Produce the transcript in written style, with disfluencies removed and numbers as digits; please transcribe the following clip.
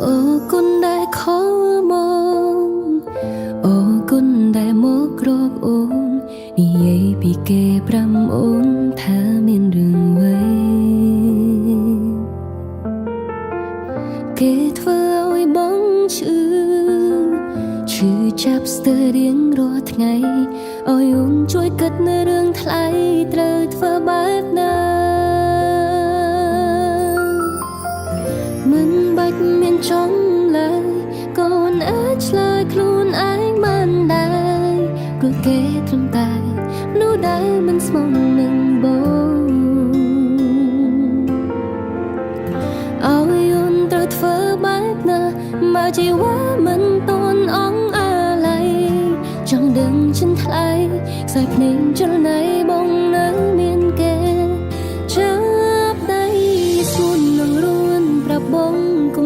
អូគុណដែលខំមកអូគុណដែលមករកអូននិយាយពីគេប្រាំអូនថាមានរឿងអ្វីគេធ្វើឲ្យបងឈឺចាប់ស្ទើររៀងរាល់ថ្ងៃឲ្យអូនជួយគិតនៅរឿងថ្លៃត្រូវធ្វើបែបណាមិនបាច់មានចង់ឡើយកូនអាចឆ្លើយខ្លួនឯងបានដែរព្រោះគេត្រឹមតែនោះដែលមិនស្មងនឹងបងឲ្យអូនត្រូវធ្វើបែបណាមកជីវ៉ាមិនតន់អងចង់ដឹងចិនថ្លៃខ្សែភ្នែកចលនាបងនៅមានគេចាប់ដៃស្ងួននឹងរួនប្រាប់បងកុំ